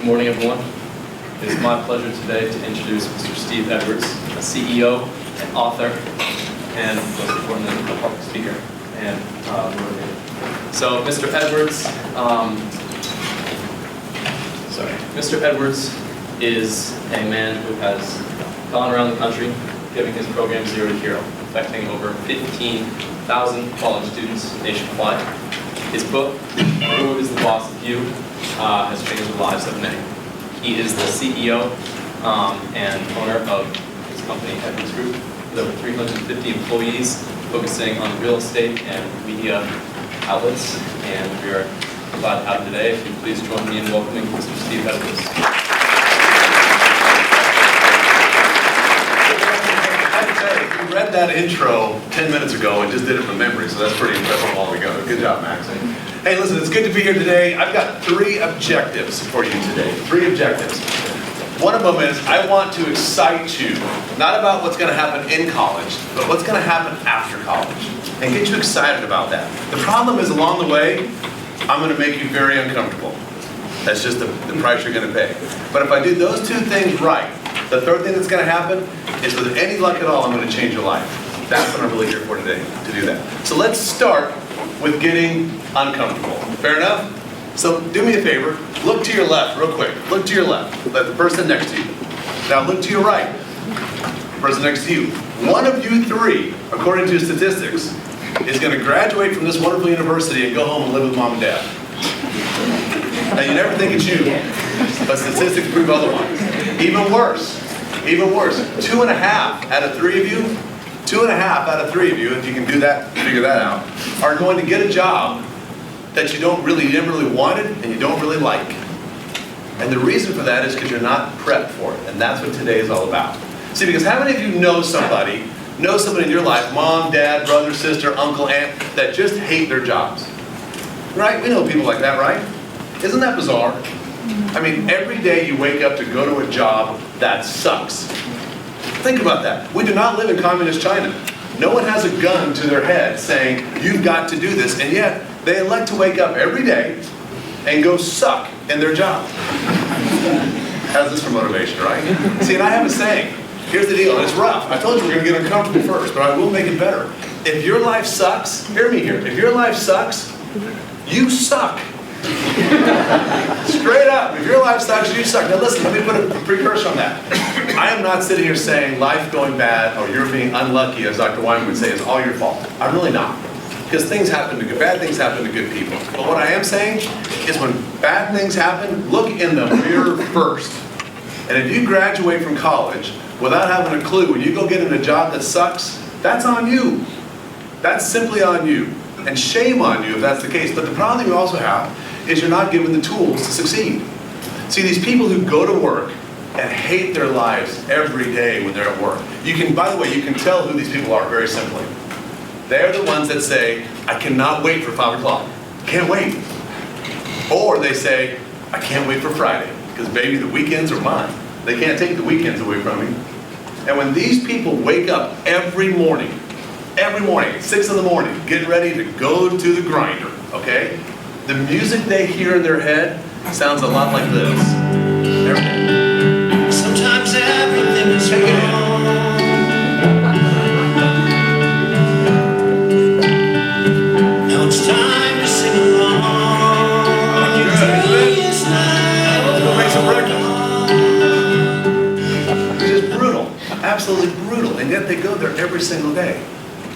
Good morning, everyone. It is my pleasure today to introduce Mr. Steve Edwards, a CEO and author, and most importantly, a public speaker and motivator. So, Mr. Edwards is a man who has gone around the country giving his program Zero to Hero, affecting over 15,000 college students nationwide. His book, Who is the Boss of You, has changed the lives of many. He is the CEO and owner of his company, Edwards Group, with over 350 employees, focusing on real estate and media outlets. And we are glad to have him today. If you please join me in welcoming Mr. Steve Edwards. You read that intro 10 minutes ago and just did it from memory, so that's pretty impressive altogether. Good job, Max. Hey, listen, it's good to be here today. I've got 3 objectives for you today. 3 objectives. One of them is I want to excite you, not about what's going to happen in college, but what's going to happen after college, and get you excited about that. The problem is along the way, I'm going to make you very uncomfortable. That's just the price you're going to pay. But if I do those 2 things right, the third thing that's going to happen is, with any luck at all, I'm going to change your life. That's what I'm really here for today, to do that. So let's start with getting uncomfortable. Fair enough? So do me a favor, look to your left real quick. Look to your left, let the person next to you. Now look to your right, the person next to you. One of you 3, according to statistics, is going to graduate from this wonderful university and go home and live with mom and dad. Now you never think it's you, but statistics prove otherwise. Even worse, 2.5 out of 3 of you, 2.5 out of 3 of you, if you can do that, figure that out, are going to get a job that you never really wanted and you don't really like. And the reason for that is because you're not prepped for it, and that's what today is all about. See, because how many of you know somebody in your life, mom, dad, brother, sister, uncle, aunt, that just hate their jobs? Right? We know people like that, right? Isn't that bizarre? I mean, every day you wake up to go to a job that sucks. Think about that. We do not live in communist China. No one has a gun to their head saying, you've got to do this, and yet they elect to wake up every day and go suck in their job. How's this for motivation, right? See, and I have a saying. Here's the deal, and it's rough. I told you we're going to get uncomfortable first, but I will make it better. If your life sucks, hear me here, if your life sucks, you suck. Straight up, if your life sucks, you suck. Now listen, let me put a precursor on that. I am not sitting here saying life going bad or you're being unlucky, as Dr. Wyman would say, is all your fault. I'm really not. Because bad things happen to good people. But what I am saying is when bad things happen, look in the mirror first. And if you graduate from college without having a clue, when you go get in a job that sucks, that's on you. That's simply on you. And shame on you if that's the case. But the problem you also have is you're not given the tools to succeed. See, these people who go to work and hate their lives every day when they're at work. By the way, you can tell who these people are very simply. They're the ones that say, I cannot wait for 5 o'clock. Can't wait. Or they say, I can't wait for Friday, because baby, the weekends are mine. They can't take the weekends away from me. And when these people wake up every morning, at 6 in the morning, getting ready to go to the grinder, okay? The music they hear in their head sounds a lot like this. Sometimes everything is wrong. Now it's time to sing along. Let's go make some breakfast. It's just brutal, absolutely brutal, and yet they go there every single day.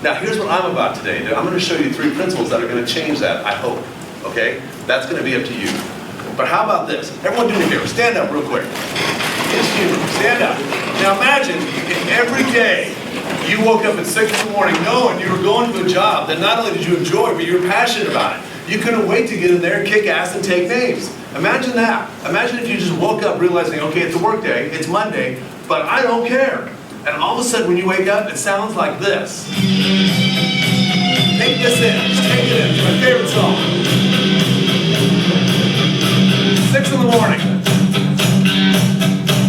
Now here's what I'm about today. I'm going to show you 3 principles that are going to change that, I hope. Okay? That's going to be up to you. But how about this? Everyone do me a favor. Stand up real quick. Just humor. Stand up. Now imagine if every day you woke up at 6 in the morning knowing you were going to a job that not only did you enjoy, but you were passionate about it. You couldn't wait to get in there, kick ass, and take names. Imagine that. Imagine if you just woke up realizing, okay, it's a work day, it's Monday, but I don't care. And all of a sudden when you wake up, it sounds like this. Take this in. Just take it in. It's my favorite song. 6 in the morning.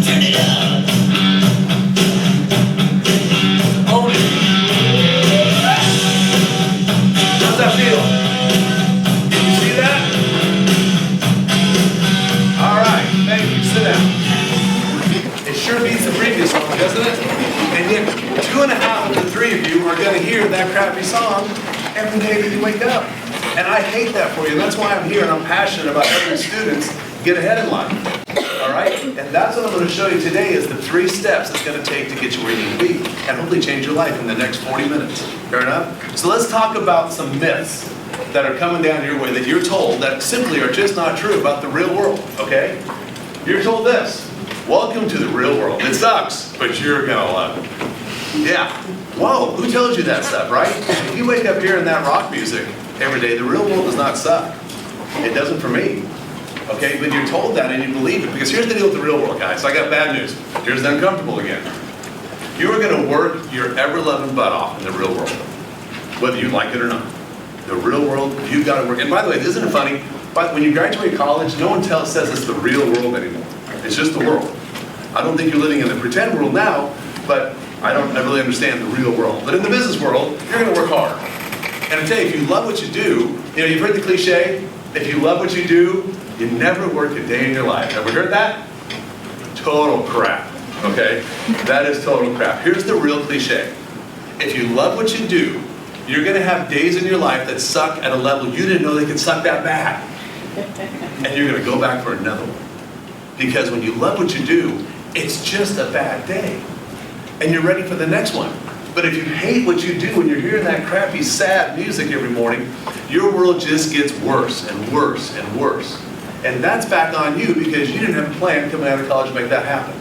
Turn it up. Own it. How's that feel? Can you see that? All right. Thank you. that crappy song every day that you wake up. And I hate that for you, and that's why I'm here, and I'm passionate about helping students get ahead in life. All right? And that's what I'm going to show you today is the 3 steps it's going to take to get you where you need to be, and hopefully change your life in the next 40 minutes. Fair enough? So let's talk about some myths that are coming down your way that you're told that simply are just not true about the real world, okay? You're told this: welcome to the real world. It sucks, but you're gonna love it. Yeah. Whoa, who tells you that stuff, right? If you wake up hearing that rock music every day, the real world does not suck. It doesn't for me. Okay, but you're told that and you believe it. Because here's the deal with the real world, guys. I got bad news. Here's the uncomfortable again. You are gonna work your ever-loving butt off in the real world, whether you like it or not. The real world, you've got to work. And by the way, isn't it funny? But when you graduate college, no one says it's the real world anymore. It's just the world. I don't think you're living in the pretend world now, but I really understand the real world. But in the business world, you're going to work hard. And I tell you, if you love what you do, you've heard the cliche, if you love what you do, you never work a day in your life. Ever heard that? Total crap, okay? That is total crap. Here's the real cliche. If you love what you do, you're going to have days in your life that suck at a level you didn't know they could suck that bad. And you're going to go back for another one. Because when you love what you do, it's just a bad day. And you're ready for the next one. But if you hate what you do and you're hearing that crappy, sad music every morning, your world just gets worse and worse and worse. And that's back on you because you didn't have a plan coming out of college to make that happen.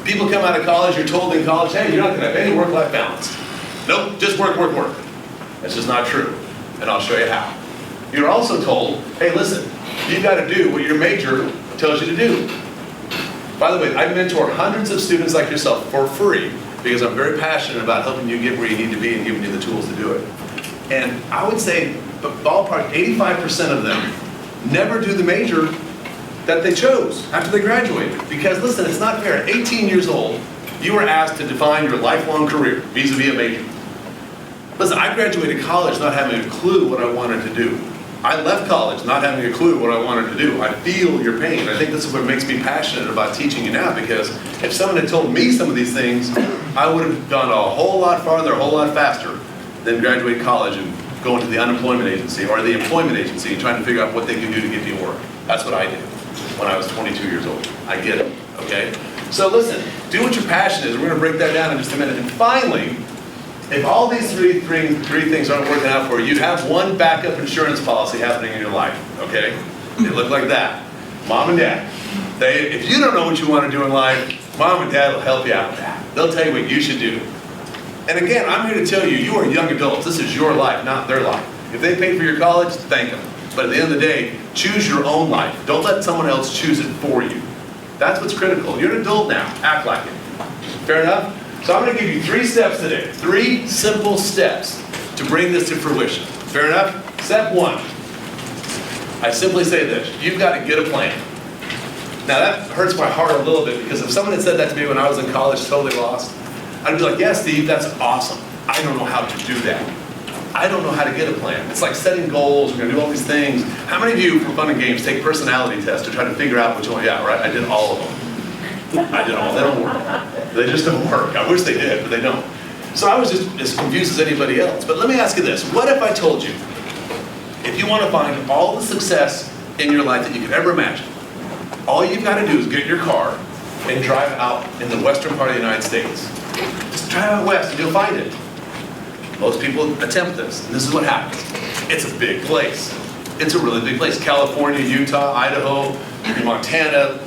People come out of college, you're told in college, hey, you're not going to have any work-life balance. Nope, just work, work, work. That's just not true, and I'll show you how. You're also told, hey, listen, you've got to do what your major tells you to do. By the way, I mentor hundreds of students like yourself for free because I'm very passionate about helping you get where you need to be and giving you the tools to do it. And I would say, ballpark, 85% of them never do the major that they chose after they graduated. Because listen, it's not fair. At 18 years old, you were asked to define your lifelong career vis-a-vis a major. Listen, I graduated college not having a clue what I wanted to do. I left college not having a clue what I wanted to do. I feel your pain. I think this is what makes me passionate about teaching you now, because if someone had told me some of these things, I would have gone a whole lot farther, a whole lot faster than graduate college and go into the unemployment agency or the employment agency and trying to figure out what they can do to get you work. That's what I did when I was 22 years old. I get it, okay? So listen, do what your passion is. We're gonna break that down in just a minute. And finally, if all these three things aren't working out for you, you have one backup insurance policy happening in your life, okay? They look like that. Mom and dad. If you don't know what you want to do in life, mom and dad will help you out with that. They'll tell you what you should do. And again, I'm here to tell you, you are young adults. This is your life, not their life. If they paid for your college, thank them. But at the end of the day, choose your own life. Don't let someone else choose it for you. That's what's critical. You're an adult now. Act like it. Fair enough? So I'm going to give you 3 steps today. 3 simple steps to bring this to fruition. Fair enough? Step 1. I simply say this. You've got to get a plan. Now that hurts my heart a little bit, because if someone had said that to me when I was in college, totally lost, I'd be like, yeah, Steve, that's awesome. I don't know how to do that. I don't know how to get a plan. It's like setting goals. We're going to do all these things. How many of you, for fun and games, take personality tests to try to figure out which one? Yeah, right? I did all of them. I did all. They don't work. They just don't work. I wish they did, but they don't. So I was just as confused as anybody else. But let me ask you this. What if I told you, if you want to find all the success in your life that you could ever imagine, all you've got to do is get in your car and drive out in the western part of the United States. Just drive out west and you'll find it. Most people attempt this, and this is what happens. It's a big place. It's a really big place. California, Utah, Idaho, Montana,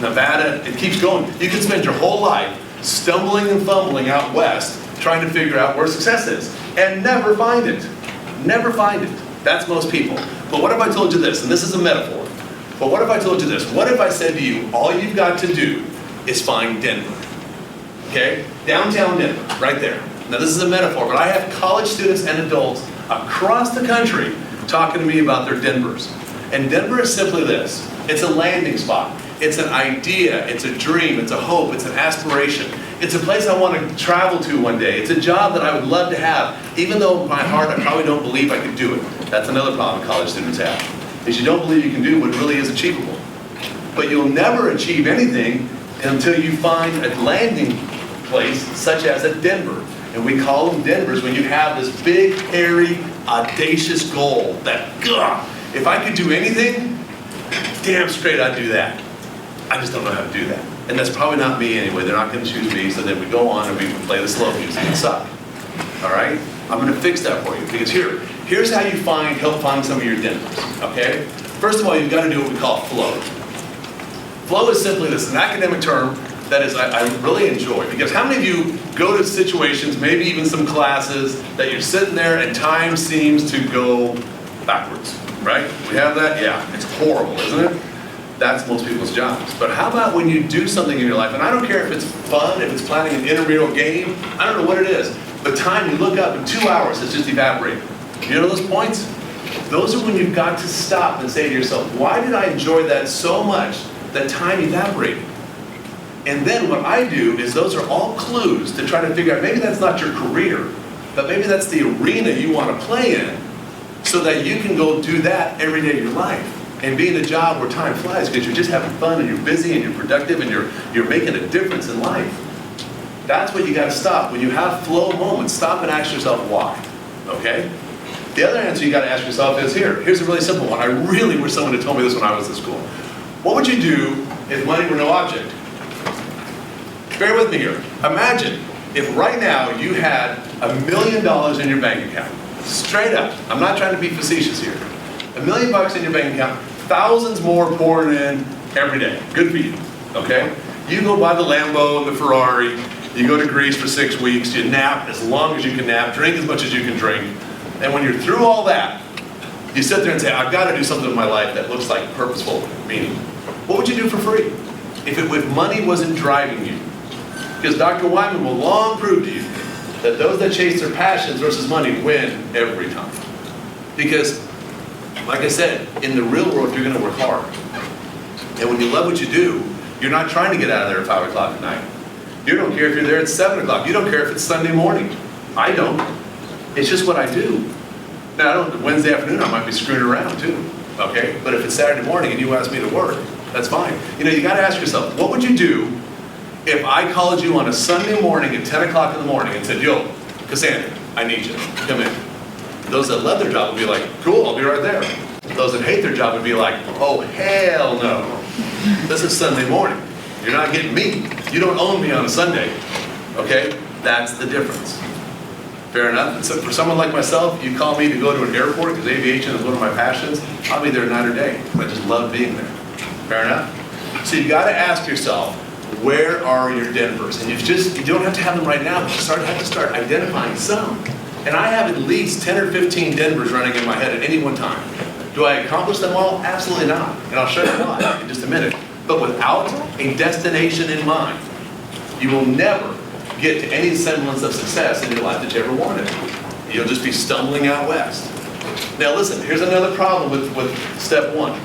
Nevada, it keeps going. You can spend your whole life stumbling and fumbling out west trying to figure out where success is and never find it. Never find it. That's most people. But what if I told you this? And this is a metaphor. But what if I told you this? What if I said to you, all you've got to do is find Denver? Okay? Downtown Denver, right there. Now this is a metaphor, but I have college students and adults across the country talking to me about their Denvers. And Denver is simply this. It's a landing spot. It's an idea. It's a dream. It's a hope. It's an aspiration. It's a place I want to travel to one day. It's a job that I would love to have, even though in my heart I probably don't believe I could do it. That's another problem college students have, is you don't believe you can do what really is achievable. But you'll never achieve anything until you find a landing place such as a Denver. And we call them Denvers when you have this big, hairy, audacious goal that, if I could do anything, damn straight I'd do that. I just don't know how to do that. And that's probably not me anyway. They're not going to choose me, so then we go on and we play the slow music and suck. All right? I'm going to fix that for you, because here's how you help find some of your Denvers, okay? First of all, you've got to do what we call flow. Flow is simply this, an academic term that is I really enjoy, because how many of you go to situations, maybe even some classes, that you're sitting there and time seems to go backwards, right? We have that? Yeah, it's horrible, isn't it? That's most people's jobs. But how about when you do something in your life, and I don't care if it's fun, if it's planning an intramural game, I don't know what it is, but time, you look up in 2 hours, has just evaporated. You know those points? Those are when you've got to stop and say to yourself, why did I enjoy that so much that time evaporated? And then what I do is those are all clues to try to figure out, maybe that's not your career, but maybe that's the arena you want to play in, so that you can go do that every day of your life and be in a job where time flies, because you're just having fun and you're busy and you're productive and you're making a difference in life. That's what you got to stop. When you have flow moments, stop and ask yourself why, okay? The other answer you got to ask yourself is here's a really simple one. I really wish someone had told me this when I was in school. What would you do if money were no object? Bear with me here. Imagine if right now you had $1 million in your bank account. Straight up. I'm not trying to be facetious here. $1 million in your bank account, thousands more pouring in every day. Good for you, okay? You go buy the Lambo and the Ferrari, you go to Greece for 6 weeks, you nap as long as you can nap, drink as much as you can drink, and when you're through all that, you sit there and say, I've got to do something with my life that looks like purposeful meaning. What would you do for free if money wasn't driving you? Because Dr. Wyman will long prove to you that those that chase their passions versus money win every time. Because, like I said, in the real world, you're going to work hard. And when you love what you do, you're not trying to get out of there at 5 o'clock at night. You don't care if you're there at 7 o'clock. You don't care if it's Sunday morning. I don't. It's just what I do. Now, Wednesday afternoon, I might be screwing around too, okay? But if it's Saturday morning and you ask me to work, that's fine. You know, you got to ask yourself, what would you do if I called you on a Sunday morning at 10 o'clock in the morning and said, yo, Cassandra, I need you, come in. Those that love their job would be like, cool, I'll be right there. Those that hate their job would be like, oh, hell no. This is Sunday morning. You're not getting me. You don't own me on a Sunday, okay? That's the difference. Fair enough? And so for someone like myself, you call me to go to an airport, because aviation is one of my passions, I'll be there night or day. I just love being there. Fair enough? So you got to ask yourself, where are your Denvers? And you don't have to have them right now, but you have to start identifying some. And I have at least 10 or 15 Denvers running in my head at any one time. Do I accomplish them all? Absolutely not. And I'll show you why in just a minute. But without a destination in mind, you will never get to any semblance of success in your life that you ever wanted. You'll just be stumbling out west. Now listen, here's another problem with step one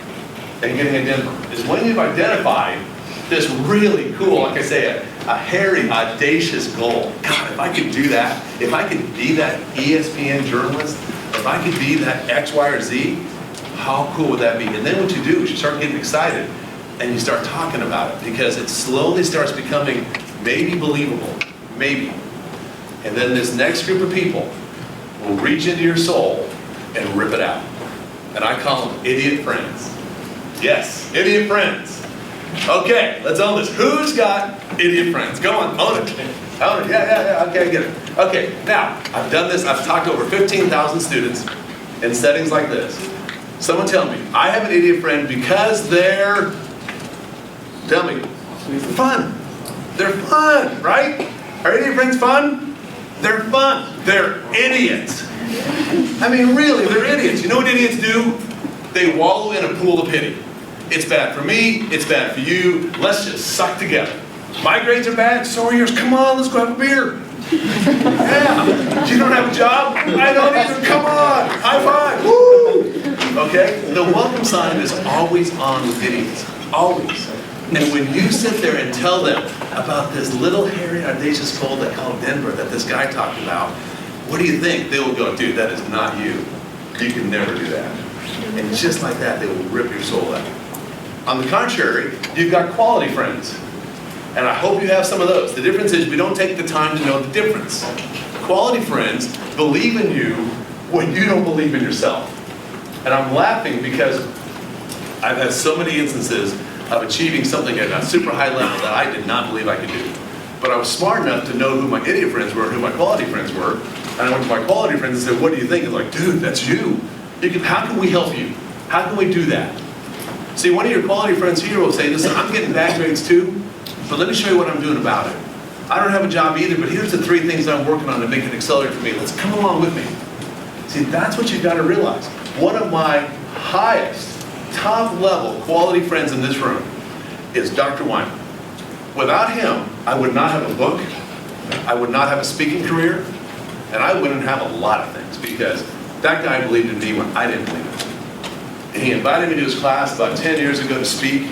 and getting a Denver, is when you've identified this really cool, like I say, a hairy, audacious goal. God, if I could do that, if I could be that ESPN journalist, if I could be that X, Y, or Z, how cool would that be? And then what you do is you start getting excited and you start talking about it, because it slowly starts becoming maybe believable, maybe. And then this next group of people will reach into your soul and rip it out. And I call them idiot friends. Yes, idiot friends. Okay, let's own this. Who's got idiot friends? Go on, own it. Own it, yeah, okay, I get it. Okay, now, I've done this, I've talked to over 15,000 students in settings like this. Someone tell me, I have an idiot friend because they're, tell me, fun. They're fun, right? Are idiot friends fun? They're fun. They're idiots. I mean, really, they're idiots. You know what idiots do? They wallow in a pool of pity. It's bad for me, it's bad for you, let's just suck together. My grades are bad, so are yours. Come on, let's go have a beer. Yeah. You don't have a job? I don't either. Come on. High five. Woo! Okay? The welcome sign is always on with idiots. Always. And when you sit there and tell them about this little hairy audacious goal they call Denver that this guy talked about, what do you think? They will go, dude, that is not you. You can never do that. And just like that, they will rip your soul out. On the contrary, you've got quality friends. And I hope you have some of those. The difference is we don't take the time to know the difference. quality friends believe in you when you don't believe in yourself. And I'm laughing because I've had so many instances of achieving something at a super high level that I did not believe I could do. But I was smart enough to know who my idiot friends were and who my quality friends were. And I went to my quality friends and said, what do you think? And they're like, dude, that's you. How can we help you? How can we do that? See, one of your quality friends here will say, listen, I'm getting bad grades too, but let me show you what I'm doing about it. I don't have a job either, but here's the 3 things I'm working on to make it accelerate for me. Let's come along with me. See, that's what you've got to realize. One of my highest, top level quality friends in this room is Dr. Wyman. Without him, I would not have a book, I would not have a speaking career, and I wouldn't have a lot of things because that guy believed in me when I didn't believe in him. And he invited me to his class about 10 years ago to speak,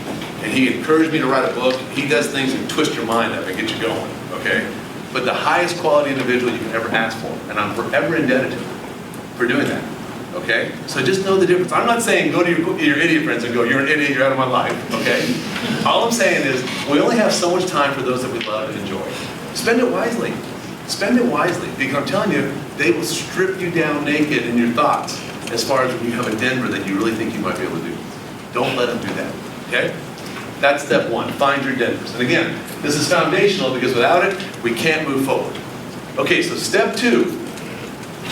and he encouraged me to write a book. He does things that twist your mind up and get you going, okay? But the highest quality individual you can ever ask for, and I'm forever indebted to him for doing that, okay? So just know the difference. I'm not saying go to your idiot friends and go, you're an idiot, you're out of my life, okay? All I'm saying is we only have so much time for those that we love and enjoy. Spend it wisely. Spend it wisely, because I'm telling you, they will strip you down naked in your thoughts as far as when you have a Denver that you really think you might be able to do. Don't let them do that, okay? That's step 1, find your Denvers. And again, this is foundational because without it, we can't move forward. Okay, so step 2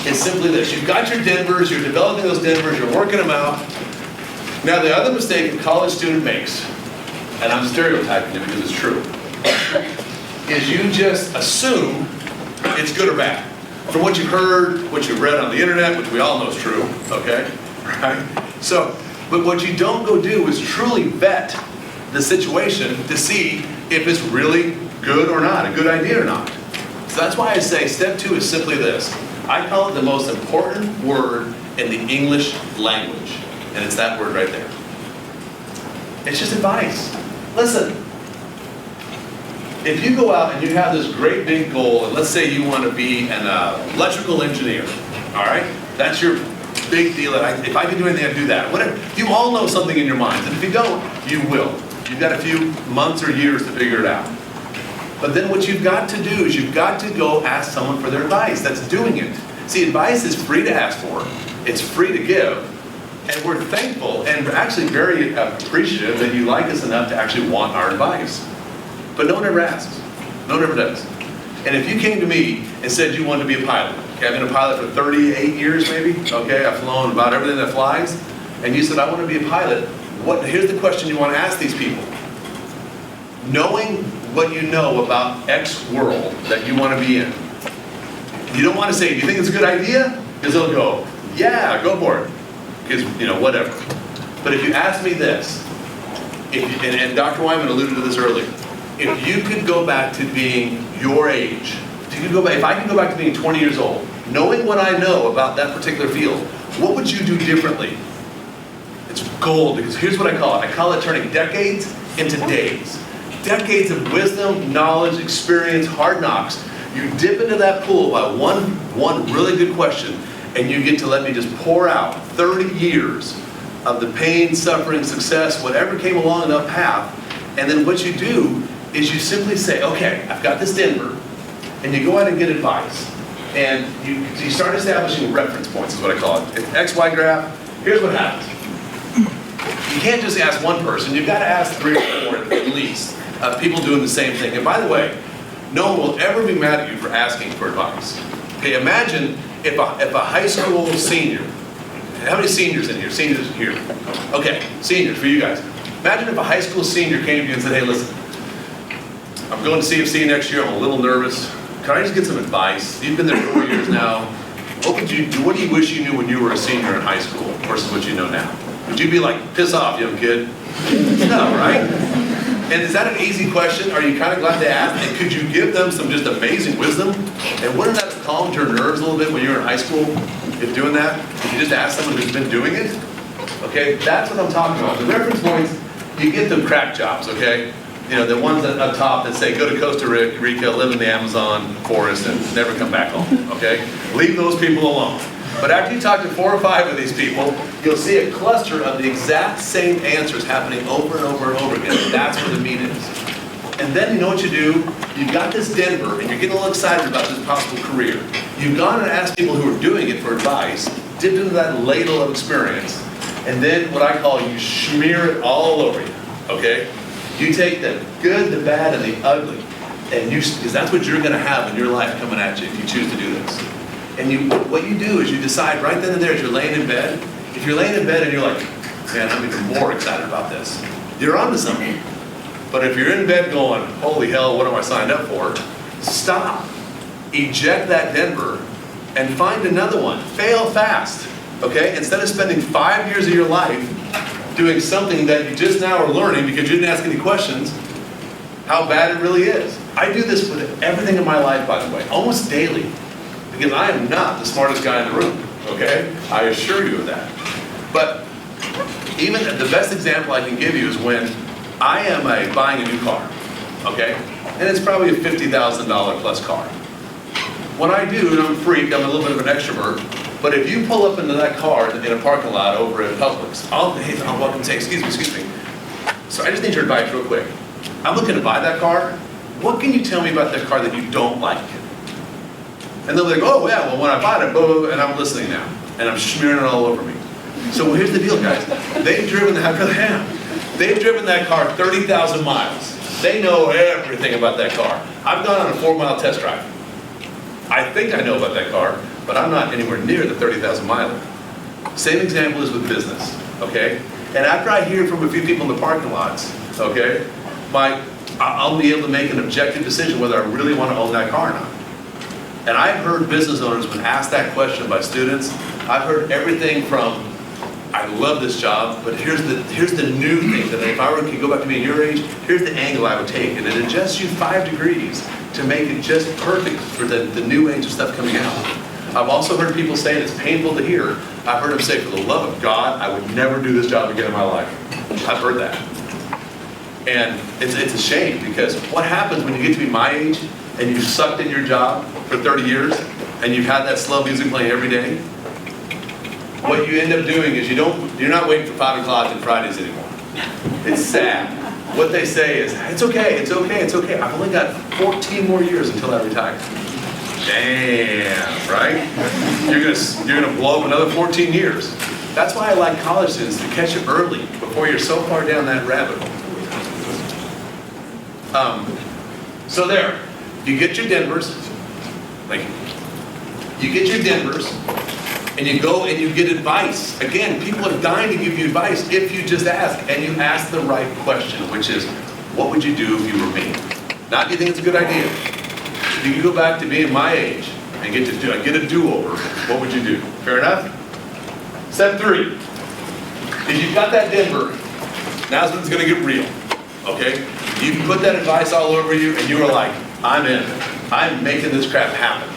is simply this. You've got your Denvers, you're developing those Denvers, you're working them out. Now the other mistake a college student makes, and I'm stereotyping it because it's true, is you just assume it's good or bad. From what you've heard, what you've read on the internet, which we all know is true, okay? Right? So, but what you don't go do is truly vet the situation to see if it's really good or not, a good idea or not. So that's why I say step 2 is simply this. I call it the most important word in the English language, and it's that word right there. It's just advice. Listen. If you go out and you have this great big goal, and let's say you want to be an electrical engineer, all right? That's your big deal. If I can do anything, I'd do that. Whatever. You all know something in your minds, and if you don't, you will. You've got a few months or years to figure it out. But then what you've got to do is you've got to go ask someone for their advice that's doing it. See, advice is free to ask for. It's free to give. And we're thankful and actually very appreciative that you like us enough to actually want our advice. But no one ever asks. No one ever does. And if you came to me and said you wanted to be a pilot, okay, I've been a pilot for 38 years maybe, okay, I've flown about everything that flies, and you said I want to be a pilot, here's the question you want to ask these people. Knowing what you know about X world that you want to be in, you don't want to say, do you think it's a good idea? Because they'll go, yeah, go for it. Because, whatever. But if you ask me this, and Dr. Wyman alluded to this earlier, if you could go back to being your age, if I could go back to being 20 years old, knowing what I know about that particular field, what would you do differently? It's gold, because here's what I call it. I call it turning decades into days. Decades of wisdom, knowledge, experience, hard knocks. You dip into that pool by one really good question, and you get to let me just pour out 30 years of the pain, suffering, success, whatever came along that path. And then what you do is you simply say, okay, I've got this Denver, and you go out and get advice. And you start establishing reference points, is what I call it. It's XY graph. Here's what happens. You can't just ask one person. You've got to ask 3 or 4 at least of people doing the same thing. And by the way, no one will ever be mad at you for asking for advice. Okay, imagine if a high school senior, how many seniors in here? Seniors here. Okay, seniors, for you guys. Imagine if a high school senior came to you and said, hey, listen, I'm going to CFC next year, I'm a little nervous. Can I just get some advice? You've been there 4 years now. What do you wish you knew when you were a senior in high school versus what you know now? Would you be like, piss off, young kid? No, right? And is that an easy question? Are you kind of glad they asked? And could you give them some just amazing wisdom? And wouldn't that have calmed your nerves a little bit when you were in high school? If doing that, if you just ask someone who's been doing it? Okay, that's what I'm talking about. The reference points, you get them crack jobs, okay? The ones up top that say, go to Costa Rica, live in the Amazon forest, and never come back home, okay? Leave those people alone. But after you talk to 4 or 5 of these people, you'll see a cluster of the exact same answers happening over and over and over again. That's where the meat is. And then you know what you do? You've got this Denver, and you're getting a little excited about this possible career. You've gone and asked people who are doing it for advice, dipped into that ladle of experience, and then what I call you smear it all over you, okay? You take the good, the bad, and the ugly, and because that's what you're gonna have in your life coming at you if you choose to do this. And what you do is you decide right then and there as you're laying in bed, if you're laying in bed and you're like, man, I'm even more excited about this, you're onto something. But if you're in bed going, holy hell, what am I signed up for? Stop. Eject that Denver and find another one. Fail fast, okay? Instead of spending 5 years of your life doing something that you just now are learning because you didn't ask any questions, how bad it really is. I do this with everything in my life, by the way, almost daily, because I am not the smartest guy in the room, okay? I assure you of that. But even the best example I can give you is when I am buying a new car, okay? And it's probably a $50,000 plus car. When I do, and I'm a freak, I'm a little bit of an extrovert, but if you pull up into that car in a parking lot over at Publix, I'll walk and say, excuse me. So I just need your advice real quick. I'm looking to buy that car. What can you tell me about that car that you don't like? And they'll be like, oh yeah, well when I bought it, blah, blah, blah, and I'm listening now. And I'm smearing it all over me. So here's the deal, guys. They've driven that car 30,000 miles. They know everything about that car. I've gone on a 4-mile test drive. I think I know about that car, but I'm not anywhere near the 30,000 miler. Same example is with business, okay? And after I hear from a few people in the parking lots, okay, I'll be able to make an objective decision whether I really want to own that car or not. And I've heard business owners, when asked that question by students, I've heard everything from, I love this job, but here's the new thing that if I could go back to being your age, here's the angle I would take. And it adjusts you 5 degrees to make it just perfect for the new age of stuff coming out. I've also heard people say, and it's painful to hear, I've heard them say, for the love of God, I would never do this job again in my life. I've heard that. And it's a shame, because what happens when you get to be my age and you've sucked in your job for 30 years and you've had that slow music playing every day? What you end up doing is you're not waiting for 5 o'clock on Fridays anymore. It's sad. What they say is, it's okay. I've only got 14 more years until I retire. Damn, right? You're gonna blow up another 14 years. That's why I like college students, to catch it early before you're so far down that rabbit hole. So there, you get your Denvers, you get your Denvers, and you go and you get advice. Again, people are dying to give you advice if you just ask, and you ask the right question, which is, what would you do if you were me? Not do you think it's a good idea. If you could go back to being my age and get a do-over, what would you do? Fair enough? Step 3, if you've got that Denver, now's when it's gonna get real, okay? You can put that advice all over you and you are like, I'm in. I'm making this crap happen.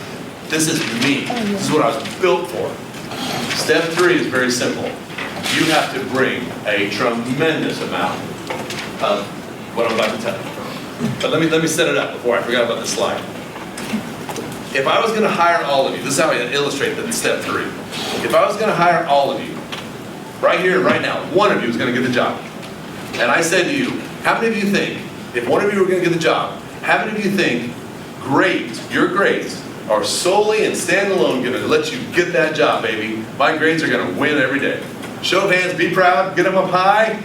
This is me. This is what I was built for. Step 3 is very simple. You have to bring a tremendous amount of what I'm about to tell you. But let me set it up before I forgot about this slide. If I was going to hire all of you, this is how I illustrate that step 3. If I was going to hire all of you, right here, right now, one of you is going to get the job. And I said to you, how many of you think, if one of you were going to get the job, how many of you think your grades are solely and standalone going to let you get that job, baby? My grades are going to win every day. Show of hands, be proud, get them up high.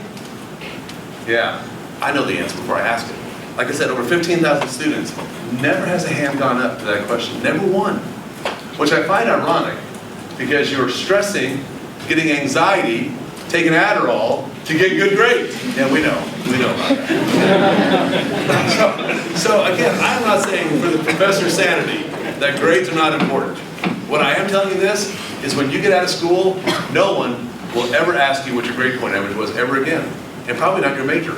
Yeah, I know the answer before I ask it. Like I said, over 15,000 students, never has a hand gone up to that question, never one. Which I find ironic, because you're stressing, getting anxiety, taking Adderall to get good grades. Yeah, we know about that. So again, I'm not saying for the professor's sanity that grades are not important. What I am telling you this is when you get out of school, no one will ever ask you what your grade point average was ever again. And probably not your major.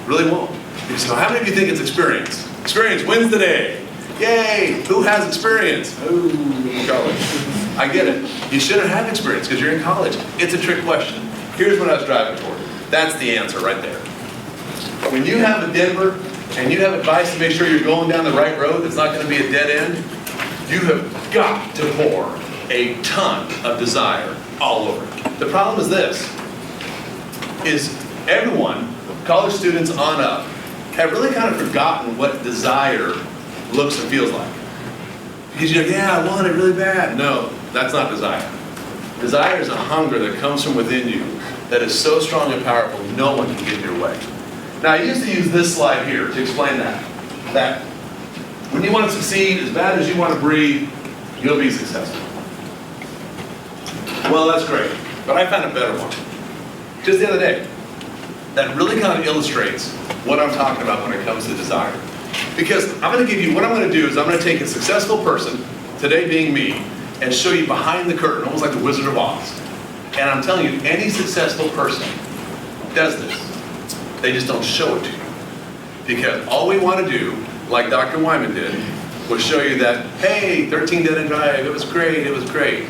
Really won't. So how many of you think it's experience? Experience wins the day. Yay! Who has experience? Ooh, college. I get it. You shouldn't have experience because you're in college. It's a trick question. Here's what I was driving toward. That's the answer right there. When you have a Denver and you have advice to make sure you're going down the right road that's not going to be a dead end, you have got to pour a ton of desire all over it. The problem is this, is everyone, college students on up, have really kind of forgotten what desire looks and feels like. Because you're like, yeah, I want it really bad. No, that's not desire. Desire is a hunger that comes from within you that is so strong and powerful, no one can get in your way. Now, I used to use this slide here to explain that. That when you want to succeed, as bad as you want to breathe, you'll be successful. Well, that's great, but I found a better one. Just the other day. That really kind of illustrates what I'm talking about when it comes to desire. Because I'm going to give you, what I'm going to do is I'm going to take a successful person, today being me, and show you behind the curtain, almost like the Wizard of Oz. And I'm telling you, any successful person does this. They just don't show it to you. Because all we want to do, like Dr. Wyman did, was show you that, hey, 13 Dead End Drive, it was great, it was great.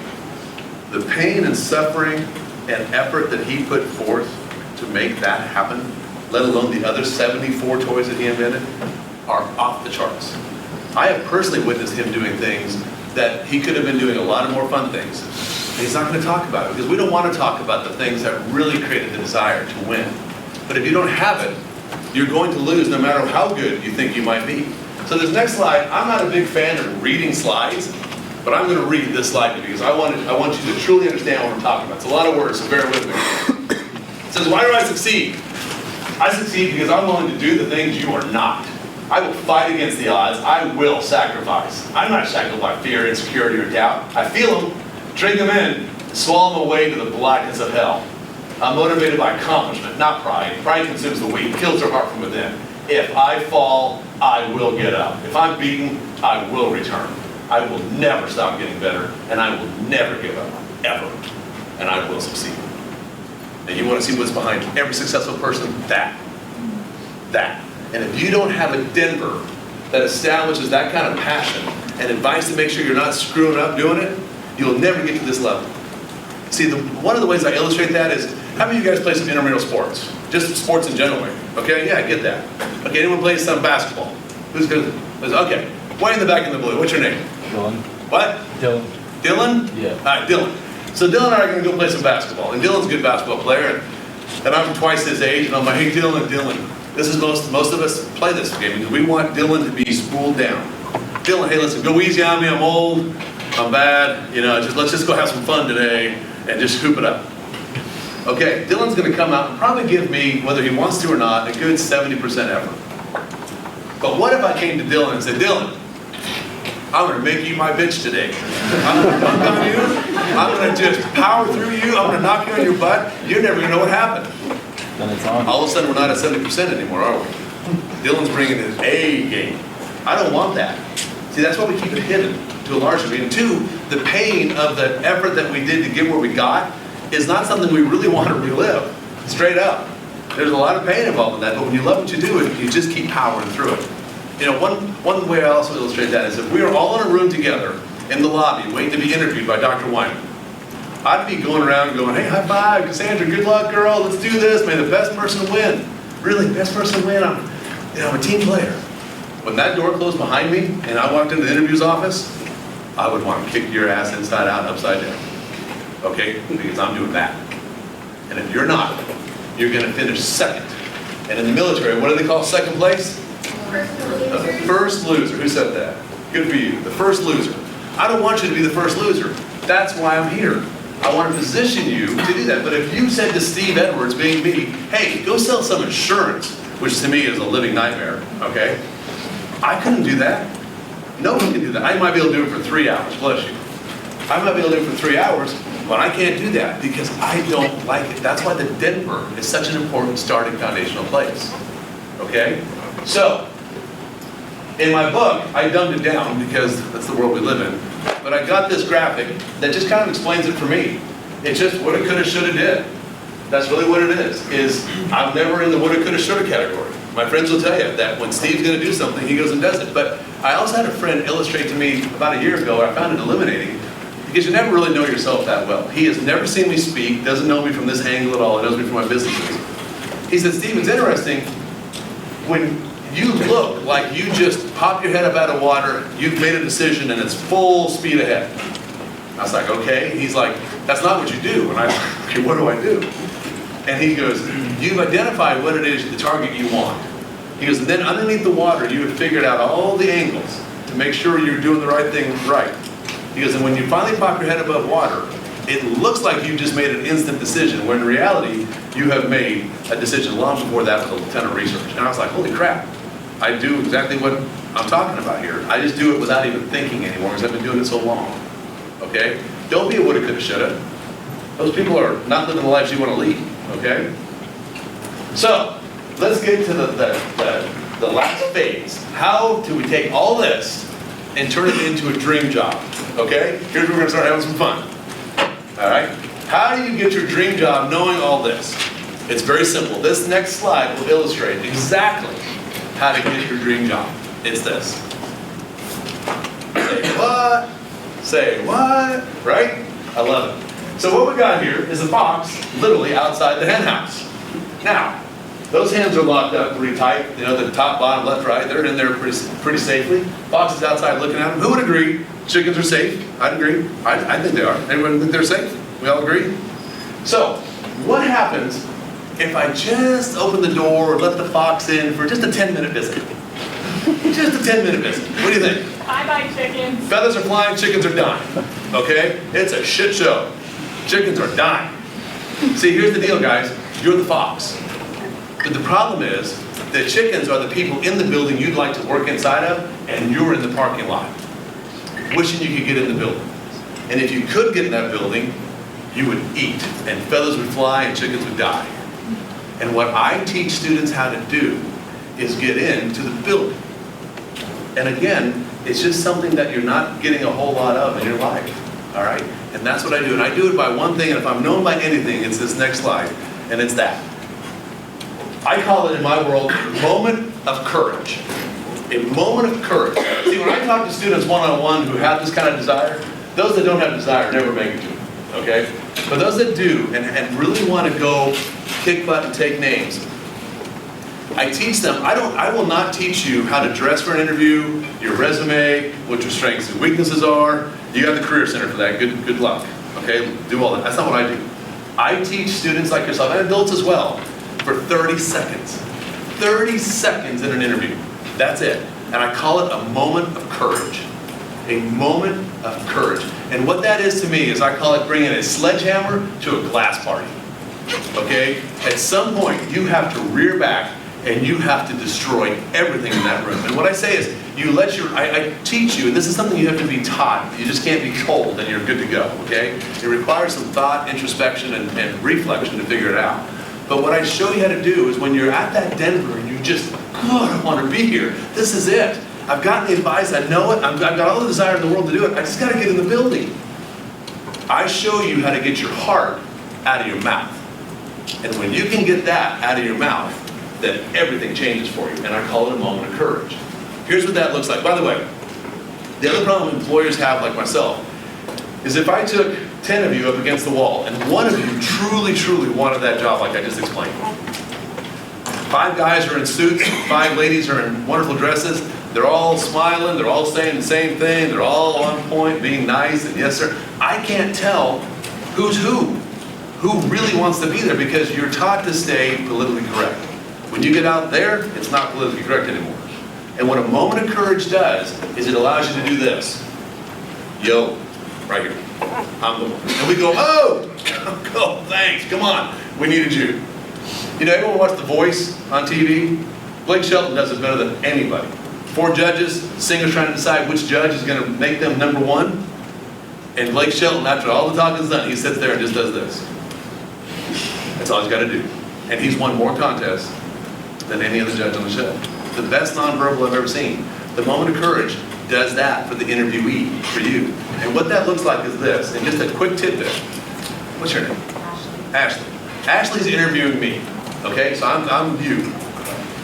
The pain and suffering and effort that he put forth to make that happen, let alone the other 74 toys that he invented, are off the charts. I have personally witnessed him doing things that he could have been doing a lot of more fun things. And he's not going to talk about it because we don't want to talk about the things that really created the desire to win. But if you don't have it, you're going to lose no matter how good you think you might be. So this next slide, I'm not a big fan of reading slides, but I'm going to read this slide to you because I want you to truly understand what I'm talking about. It's a lot of words, so bear with me. It says, why do I succeed? I succeed because I'm willing to do the things you are not. I will fight against the odds. I will sacrifice. I'm not shackled by fear, insecurity, or doubt. I feel them, drink them in, swallow them away to the blackness of hell. I'm motivated by accomplishment, not pride. Pride consumes the weak, kills their heart from within. If I fall, I will get up. If I'm beaten, I will return. I will never stop getting better, and I will never give up, ever. And I will succeed. And you want to see what's behind every successful person? That. And if you don't have a Denver that establishes that kind of passion and advice to make sure you're not screwing up doing it, you'll never get to this level. See, one of the ways I illustrate that is, how many of you guys play some intramural sports? Just sports in general, okay? Yeah, I get that. Okay, anyone play some basketball? Who's good? Okay, way in the back in the blue. What's your name? Dylan. What? Dylan. Dylan? Yeah. All right, Dylan. So Dylan and I are going to go play some basketball. And Dylan's a good basketball player. And I'm twice his age. And I'm like, hey, Dylan. This is most of us play this game because we want Dylan to be spooled down. Dylan, hey, listen, go easy on me. I'm old. I'm bad. Let's just go have some fun today and just hoop it up. Okay, Dylan's going to come out and probably give me, whether he wants to or not, a good 70% effort. But what if I came to Dylan and said, Dylan, I'm going to make you my bitch today. I'm going to dunk on you. I'm going to just power through you. I'm going to knock you on your butt. You're never going to know what happened. Then it's on. All of a sudden, we're not at 70% anymore, are we? Dylan's bringing his A game. I don't want that. See, that's why we keep it hidden to a large degree. And two, the pain of the effort that we did to get where we got is not something we really want to relive. Straight up. There's a lot of pain involved in that, but when you love what you do, you just keep powering through it. One way I also illustrate that is if we were all in a room together in the lobby waiting to be interviewed by Dr. Wyman, I'd be going around going, hey, high five, Cassandra, good luck, girl, let's do this. May the best person win. Really, best person win. I'm a team player. When that door closed behind me and I walked into the interview's office, I would want to kick your ass inside out and upside down. Okay? Because I'm doing that. And if you're not, you're going to finish second. And in the military, what do they call second place? The first loser. Who said that? Good for you. The first loser. I don't want you to be the first loser. That's why I'm here. I want to position you to do that. But if you said to Steve Edwards, being me, hey, go sell some insurance, which to me is a living nightmare, okay? I couldn't do that. No one can do that. I might be able to do it for 3 hours, bless you. I might be able to do it for 3 hours, but I can't do that because I don't like it. That's why the Denver is such an important starting foundational place, okay? So, in my book, I dumbed it down because that's the world we live in. But I got this graphic that just kind of explains it for me. It's just woulda, coulda, shoulda, did. That's really what it is I'm never in the woulda, coulda, shoulda category. My friends will tell you that when Steve's going to do something, he goes and does it. But I also had a friend illustrate to me about a year ago, I found it illuminating, because you never really know yourself that well. He has never seen me speak, doesn't know me from this angle at all, he knows me from my businesses. He said, Steve, it's interesting, when you look like you just pop your head up out of water, you've made a decision and it's full speed ahead. I was like, okay. He's like, that's not what you do. And I was like, okay, what do I do? And he goes, you've identified what it is, the target you want. He goes, and then underneath the water, you have figured out all the angles to to make sure you're doing the right thing right. Because when you finally pop your head above water, it looks like you just made an instant decision, when in reality, you have made a decision long before that with a ton of research. And I was like, holy crap, I do exactly what I'm talking about here. I just do it without even thinking anymore because I've been doing it so long. Okay? Don't be a woulda, coulda, shoulda. Those people are not living the lives you want to lead. Okay? So, let's get to the last phase. How do we take all this and turn it into a dream job? Okay? Here's where we're going to start having some fun. All right? How do you get your dream job knowing all this? It's very simple. This next slide will illustrate exactly how to get your dream job. It's this. Say what? Say what? Right? I love it. So what we got here is a fox literally outside the hen house. Now, those hens are locked up pretty tight. You know, the top, bottom, left, right, they're in there pretty safely. Fox is outside looking at them. Who would agree chickens are safe? I'd agree. I think they are. Anyone think they're safe? We all agree? So, what happens if I just open the door or let the fox in for just a 10-minute visit? Just a 10-minute visit. What do you think? Bye-bye, chickens. Feathers are flying, chickens are dying. Okay? It's a shit show. Chickens are dying. See, here's the deal, guys. You're the fox. But the problem is, the chickens are the people in the building you'd like to work inside of, and you're in the parking lot, wishing you could get in the building. And if you could get in that building, you would eat, and feathers would fly, and chickens would die. And what I teach students how to do is get into the building. And again, it's just something that you're not getting a whole lot of in your life, all right? And that's what I do. And I do it by one thing, and if I'm known by anything, it's this next slide, and it's that. I call it in my world, a moment of courage. A moment of courage. See, when I talk to students one-on-one who have this kind of desire, those that don't have desire never make it to it, okay? But those that do and really want to go kick butt and take names, I teach them, I will not teach you how to dress for an interview, your resume, what your strengths and weaknesses are. You have the Career Center for that, good luck, okay? Do all that, that's not what I do. I teach students like yourself, and adults as well, for 30 seconds. 30 seconds in an interview, that's it. And I call it a moment of courage. A moment of courage. And what that is to me is I call it bringing a sledgehammer to a glass party. Okay? At some point, you have to rear back and you have to destroy everything in that room. And what I say is, you let your, I teach you, and this is something you have to be taught. You just can't be told and you're good to go, okay? It requires some thought, introspection, and reflection to figure it out. But what I show you how to do is when you're at that Denver and you just, God, I want to be here. This is it. I've gotten the advice, I know it, I've got all the desire in the world to do it. I just got to get in the building. I show you how to get your heart out of your mouth. And when you can get that out of your mouth, then everything changes for you. And I call it a moment of courage. Here's what that looks like. By the way, the other problem employers have, like myself, is if I took 10 of you up against the wall and one of you truly wanted that job like I just explained. 5 guys are in suits, 5 ladies are in wonderful dresses, they're all smiling, they're all saying the same thing, they're all on point, being nice, and yes sir. I can't tell who's who really wants to be there because you're taught to stay politically correct. When you get out there, it's not politically correct anymore. And what a moment of courage does is it allows you to do this. Yo, right here. I'm the one. And we go, oh, thanks, come on. We needed you. You know, everyone watched The Voice on TV? Blake Shelton does it better than anybody. 4 judges, singers trying to decide which judge is going to make them number 1. And Blake Shelton, after all the talking is done, he sits there and just does this. That's all he's got to do. And he's won more contests than any other judge on the show. The best nonverbal I've ever seen. The moment of courage does that for the interviewee, for you. And what that looks like is this. And just a quick tidbit. What's your name? Ashley. Ashley's interviewing me. Okay, so I'm you.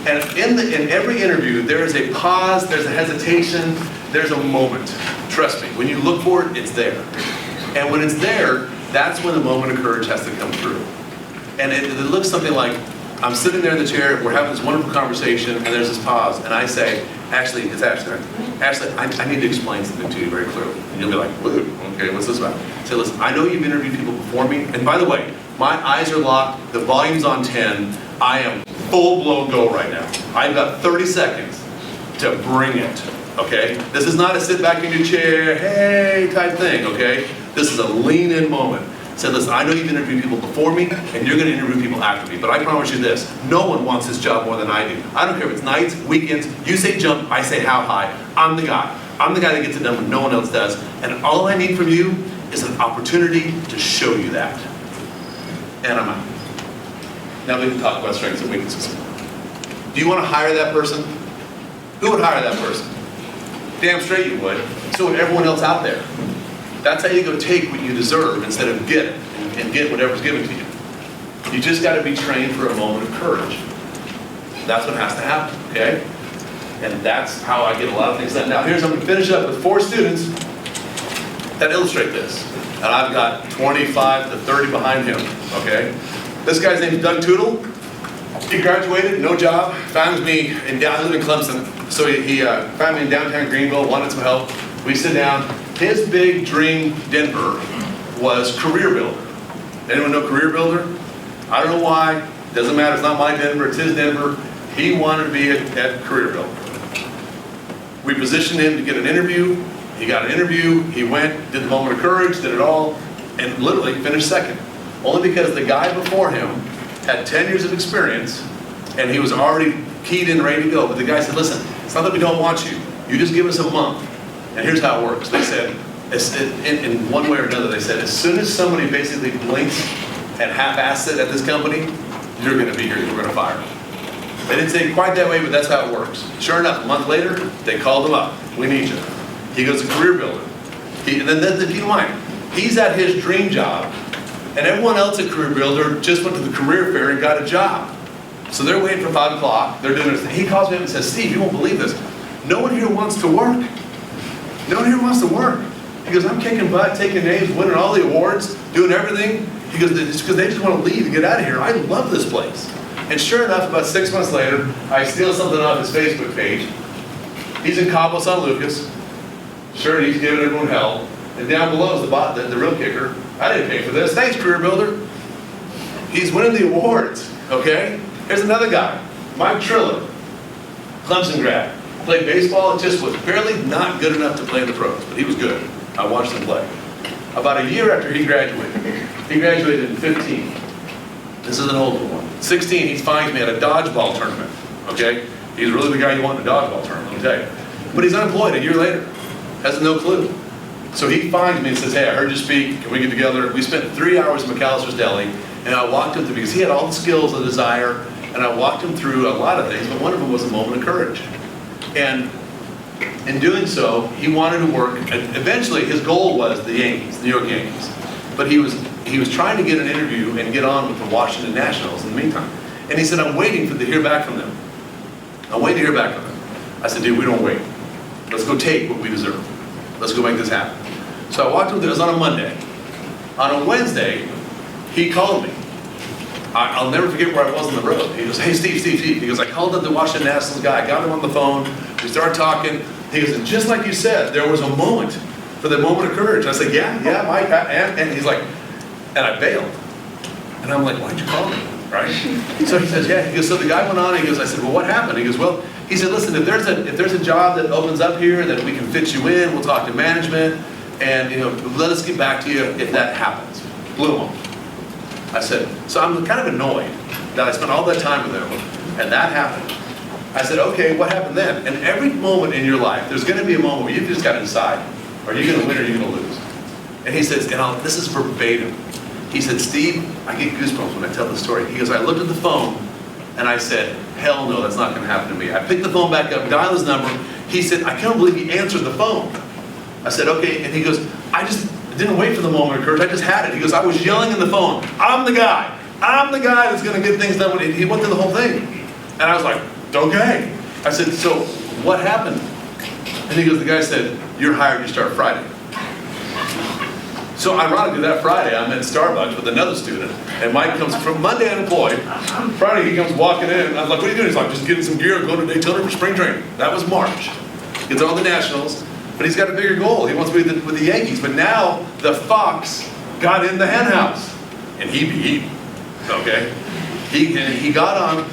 And in every interview, there is a pause, there's a hesitation, there's a moment. Trust me, when you look for it, it's there. And when it's there, that's when the moment of courage has to come through. And it looks something like, I'm sitting there in the chair, we're having this wonderful conversation, and there's this pause, and I say, Ashley, it's Ashley. Ashley, I need to explain something to you very clearly. And you'll be like, whoa, okay, what's this about? Say, listen, I know you've interviewed people before me, and by the way, my eyes are locked, the volume's on 10, I am full-blown go right now. I've got 30 seconds to bring it. okay? This is not a sit back in your chair, hey, type thing, okay? This is a lean in moment. Said, listen, I know you've interviewed people before me, and you're gonna interview people after me, but I promise you this, no one wants this job more than I do. I don't care if it's nights, weekends, you say jump, I say how high. I'm the guy. I'm the guy that gets it done when no one else does, and all I need from you is an opportunity to show you that. And I'm out. Now we can talk about strengths and weaknesses. Do you want to hire that person? Who would hire that person? Damn straight you would. So would everyone else out there. That's how you go take what you deserve instead of get it and get whatever's given to you. You just got to be trained for a moment of courage. That's what has to happen, okay? And that's how I get a lot of things done. Now I'm going to finish up with 4 students that illustrate this. And I've got 25 to 30 behind him, okay? This guy's name is Doug Tootle. He graduated, no job, found me I live in Clemson, so he found me in downtown Greenville, wanted some help. We sit down. His big dream, Denver, was Career Builder. Anyone know Career Builder? I don't know why, doesn't matter, it's not my Denver, it's his Denver. He wanted to be at Career Builder. We positioned him to get an interview. He got an interview, he went, did the moment of courage, did it all, and literally finished second. Only because the guy before him had 10 years of experience, and he was already keyed in, ready to go. But the guy said, listen, it's not that we don't want you. You just give us a month. And here's how it works. They said, in one way or another, they said, as soon as somebody basically blinks and half-asses it at this company, you're going to be here, we're going to fire him. They didn't say it quite that way, but that's how it works. Sure enough, a month later, they called him up. We need you. He goes to Career Builder. And then keep in mind, he's at his dream job, and everyone else at Career Builder just went to the career fair and got a job. So they're waiting for 5 o'clock, they're doing this. He calls me up and says, Steve, you won't believe this. No one here wants to work. No one here wants to work. He goes, I'm kicking butt, taking names, winning all the awards, doing everything. He goes, it's because they just want to leave and get out of here. I love this place. And sure enough, about 6 months later, I steal something off his Facebook page. He's in Cabo San Lucas. Sure, he's giving everyone hell. And down below is the real kicker. I didn't pay for this. Thanks, Career Builder. He's winning the awards, okay? Here's another guy, Mike Trilla, Clemson grad. Played baseball, just was barely not good enough to play in the pros, but he was good. I watched him play. About a year after he graduated in 15. This is an older one. 16, he finds me at a dodgeball tournament, okay? He's really the guy you want in a dodgeball tournament, let me tell you. But he's unemployed a year later, has no clue. So he finds me and says, hey, I heard you speak, can we get together? We spent 3 hours in McAllister's Deli, and I walked him through, because he had all the skills, the desire, and I walked him through a lot of things, but one of them was a moment of courage. And in doing so, he wanted to work, and eventually his goal was the Yankees, the New York Yankees. But he was trying to get an interview and get on with the Washington Nationals in the meantime. And he said, I'm waiting to hear back from them. I'm waiting to hear back from them. I said, dude, we don't wait. Let's go take what we deserve. Let's go make this happen. So I walked him, it was on a Monday. On a Wednesday, he called me. I'll never forget where I was on the road. He goes, hey, Steve. He goes, I called up the Washington Nationals guy. I got him on the phone. We started talking. He goes, and just like you said, there was a moment for the moment of courage. I said, yeah, Mike. And he's like, and I bailed. And I'm like, why'd you call me? Right? So he says, yeah. He goes, so the guy went on. He goes, I said, well, what happened? He goes, well, he said, listen, if there's a job that opens up here that we can fit you in, we'll talk to management, and let us get back to you if that happens. Blew him. I said, so I'm kind of annoyed that I spent all that time with him, and that happened. I said, okay, what happened then? And every moment in your life, there's going to be a moment where you've just got to decide, are you going to win or are you going to lose? And he says, this is verbatim. He said, Steve, I get goosebumps when I tell the story. He goes, I looked at the phone, and I said, hell no, that's not going to happen to me. I picked the phone back up, dialed his number. He said, I can't believe he answered the phone. I said, okay, and he goes, I didn't wait for the moment of courage, I just had it. He goes, I was yelling in the phone, I'm the guy that's going to get things done. He went through the whole thing. And I was like, okay. I said, so what happened? And he goes, the guy said, you're hired, you start Friday. So ironically, that Friday, I'm at Starbucks with another student, and Mike comes from Monday unemployed. Friday, he comes walking in, and I was like, what are you doing? He's like, just getting some gear, going to Daytona for spring training. That was March. Gets on the Nationals. But he's got a bigger goal. He wants to be with the Yankees. But now the fox got in the hen house. And he beat. Okay? He got on,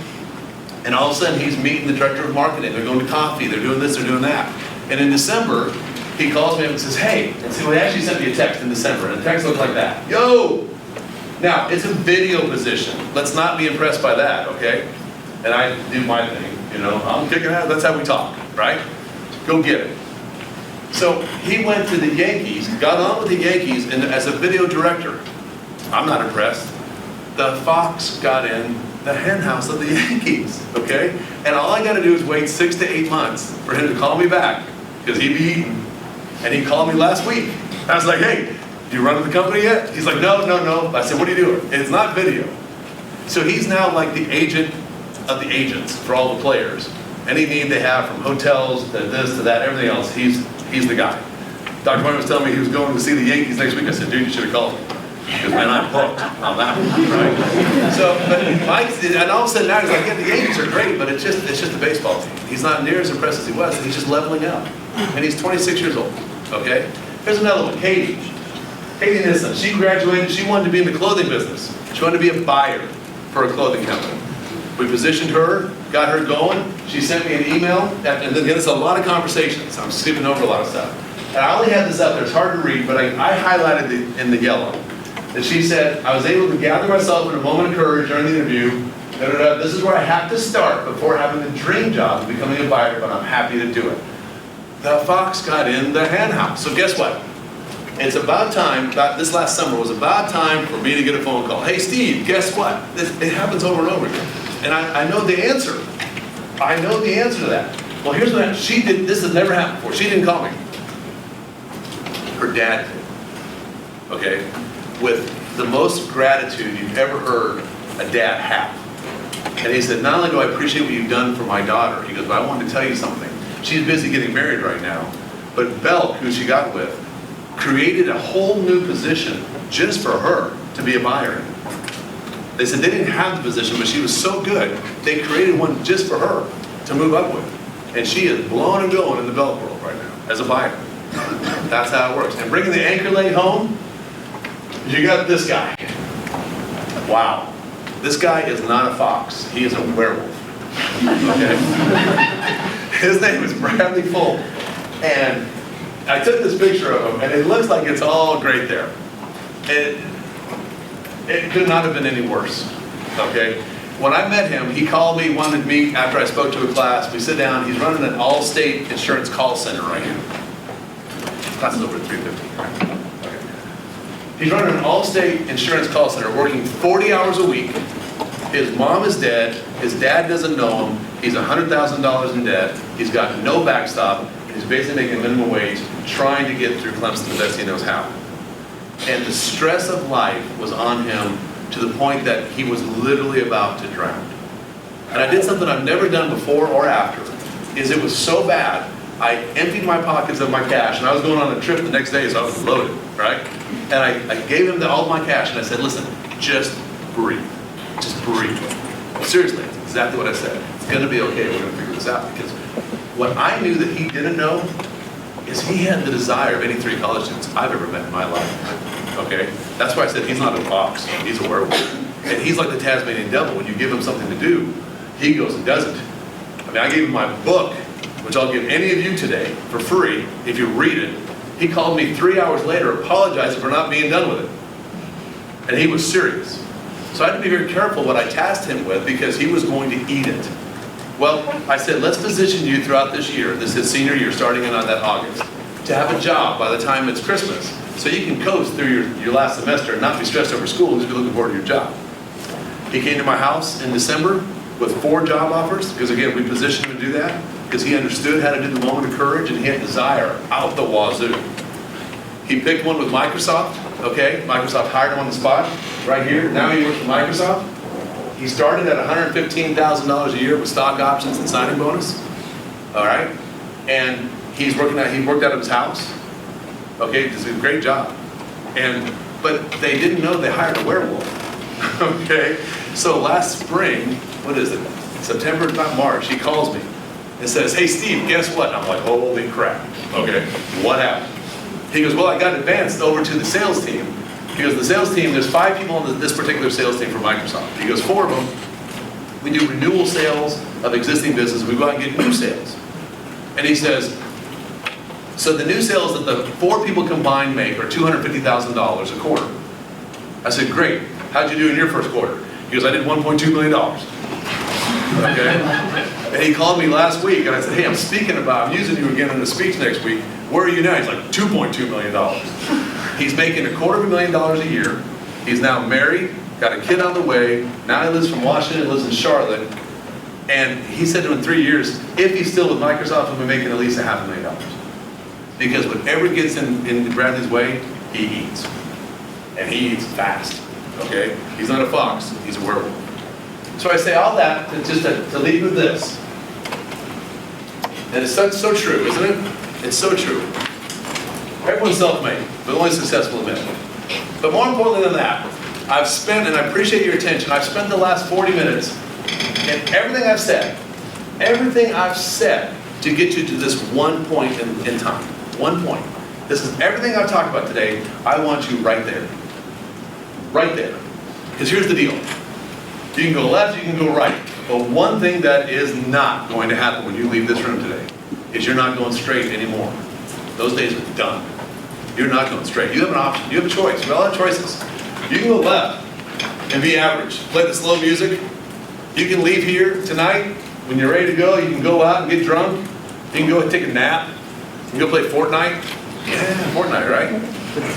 and all of a sudden he's meeting the director of marketing. They're going to coffee. They're doing this, they're doing that. And in December, he calls me up and says, hey, and so he actually sent me a text in December, and the text looked like that. Yo! Now, it's a video position. Let's not be impressed by that, okay? And I do my thing, you know, I'm kicking ass, that's how we talk, right? Go get it. So he went to the Yankees, got on with the Yankees, and as a video director, I'm not impressed. The Fox got in the hen house of the Yankees, okay? And all I gotta do is wait 6 to 8 months for him to call me back, because he'd be eating. And he called me last week. I was like, hey, do you run the company yet? He's like, no. I said, what are you doing? It's not video. So he's now like the agent of the agents for all the players. Any need they have, from hotels to this to that, everything else, he's the guy. Dr. Martin was telling me he was going to see the Yankees next week. I said, dude, you should have called me. Because man, I'm hooked on that one, right? So, but Mike, and all of a sudden now he's like, yeah, the Yankees are great, but it's just a baseball team. He's not near as impressed as he was, and he's just leveling up. And he's 26 years old, okay? Here's another one, Katie. Katie Nissen, she graduated, she wanted to be in the clothing business. She wanted to be a buyer for a clothing company. We positioned her, got her going. She sent me an email, and then it's a lot of conversations. I'm skipping over a lot of stuff. And I only had this up there, it's hard to read, but I highlighted it in the yellow. And she said, I was able to gather myself in a moment of courage during the interview. This is where I have to start before having the dream job of becoming a buyer, but I'm happy to do it. The Fox got in the hen house. So guess what? It's about time, this last summer was about time for me to get a phone call. Hey Steve, guess what? It happens over and over again. And I know the answer. I know the answer to that. Well, here's what she did. This has never happened before. She didn't call me. Her dad did. Okay? With the most gratitude you've ever heard a dad have. And he said, not only do I appreciate what you've done for my daughter, he goes, but I wanted to tell you something. She's busy getting married right now. But Belk, who she got with, created a whole new position just for her to be a buyer in. They said they didn't have the position, but she was so good, they created one just for her to move up with. And she is blowing and going in the Belk world right now as a buyer. That's how it works. And bringing the anchor leg home, you got this guy. Wow. This guy is not a fox. He is a werewolf. Okay? His name is Bradley Fulton. And I took this picture of him, and it looks like it's all great there. It could not have been any worse. Okay? When I met him, he called me, wanted to meet after I spoke to a class. We sit down. He's running an Allstate insurance call center right now. Class is over at 3:50. He's running an Allstate insurance call center, working 40 hours a week. His mom is dead. His dad doesn't know him. He's $100,000 in debt. He's got no backstop. And he's basically making minimum wage, trying to get through Clemson the best he knows how. And the stress of life was on him to the point that he was literally about to drown. And I did something I've never done before or after, is it was so bad, I emptied my pockets of my cash, and I was going on a trip the next day, so I was loaded, right? And I gave him all my cash, and I said, listen, just breathe. Just breathe. Seriously, that's exactly what I said. It's going to be okay. We're going to figure this out. Because what I knew that he didn't know is he had the desire of any 3 college students I've ever met in my life. Okay? That's why I said he's not a fox. He's a werewolf. And he's like the Tasmanian devil. When you give him something to do, he goes and does it. I mean, I gave him my book, which I'll give any of you today for free if you read it. He called me 3 hours later apologizing for not being done with it. And he was serious. So I had to be very careful what I tasked him with because he was going to eat it. Well, I said, let's position you throughout this year, this is senior year starting in on that August, to have a job by the time it's Christmas. So you can coast through your last semester and not be stressed over school and just be looking forward to your job. He came to my house in December with 4 job offers, because again, we positioned him to do that, because he understood how to do the moment of courage and he had desire out the wazoo. He picked one with Microsoft, okay? Microsoft hired him on the spot, right here. Now he works for Microsoft. He started at $115,000 a year with stock options and signing bonus, all right? And he worked out of his house, okay? Does a great job. But they didn't know they hired a werewolf, okay? So last spring, what is it? September, not March, he calls me and says, hey Steve, guess what? I'm like, holy crap, okay, what happened? He goes, well, I got advanced over to the sales team. He goes, the sales team, there's 5 people on this particular sales team for Microsoft. He goes, 4 of them, we do renewal sales of existing business. We go out and get new sales. And he says, So the new sales that the 4 people combined make are $250,000 a quarter. I said, great. How'd you do in your first quarter? He goes, I did $1.2 million. Okay? And he called me last week and I said, hey, I'm using you again in a speech next week. Where are you now? He's like, $2.2 million. He's making $250,000 a year. He's now married, got a kid on the way. Now he lives from Washington, lives in Charlotte. And he said to him in 3 years, if he's still with Microsoft, he'll be making at least $500,000. Because whatever gets in Bradley's way, he eats. And he eats fast. Okay? He's not a fox, he's a werewolf. So I say all that to leave with this. And it's so true, isn't it? It's so true. Everyone's self-made, but only successful in it. But more importantly than that, I've spent, and I appreciate your attention, I've spent the last 40 minutes and everything I've said to get you to this one point in time. One point. This is everything I've talked about today. I want you right there. Right there. Because here's the deal. You can go left, you can go right. But one thing that is not going to happen when you leave this room today is you're not going straight anymore. Those days are done. You're not going straight. You have an option. You have a choice. We all have choices. You can go left and be average. Play the slow music. You can leave here tonight. When you're ready to go, you can go out and get drunk. You can go and take a nap. You can go play Fortnite. Yeah, Fortnite, right?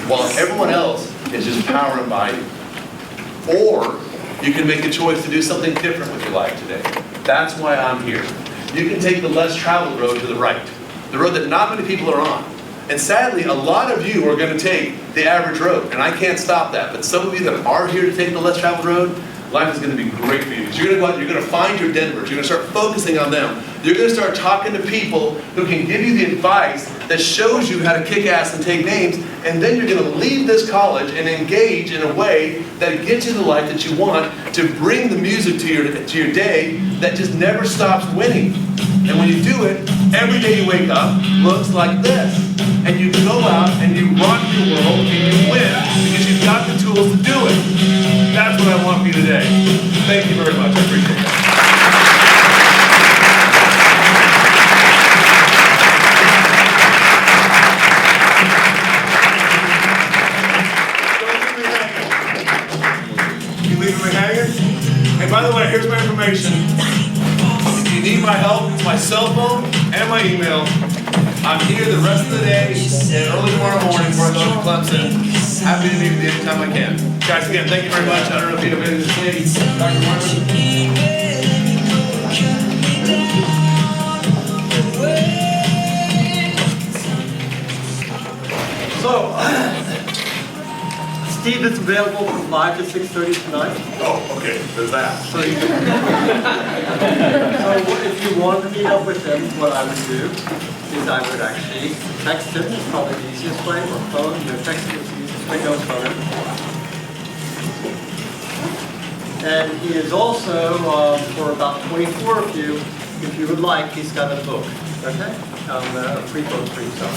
While everyone else is just powering by you. Or you can make a choice to do something different with your life today. That's why I'm here. You can take the less traveled road to the right. The road that not many people are on. And sadly, a lot of you are going to take the average road. And I can't stop that. But some of you that are here to take the less traveled road, life is going to be great for you. Because you're going to go out, you're going to find your Denvers. You're going to start focusing on them. You're going to start talking to people who can give you the advice that shows you how to kick ass and take names. And then you're going to leave this college and engage in a way that gets you the life that you want to bring the music to your day that just never stops winning. And when you do it, every day you wake up looks like this. And you go out and you rock your world and you win because you've got the tools to do it. That's what I want for you today. Thank you very much. I appreciate it. You leaving me hanging? And by the way, here's my information. If you need my help, it's my cell phone and my email. I'm here the rest of the day and early tomorrow morning before I go to Clemson. Happy to meet with you anytime I can. Guys, again, thank you very much. I don't know if you have anything to say. Dr. Martin. So, Steve is available from 5 to 6:30 tonight. Oh, okay. There's that. So if you want to meet up with him, what I would do is I would actually text him. It's probably the easiest way, or phone. Text him is the easiest way, don't phone him. And he is also, for about 24 of you, if you would like, he's got a book, okay? A free book for yourself.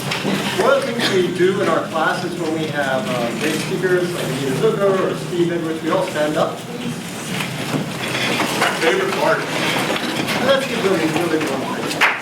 One of the things we do in our classes when we have great speakers like Anita Zucker or Steve Edwards, we all stand up. Favorite part. Let's give them really one thing.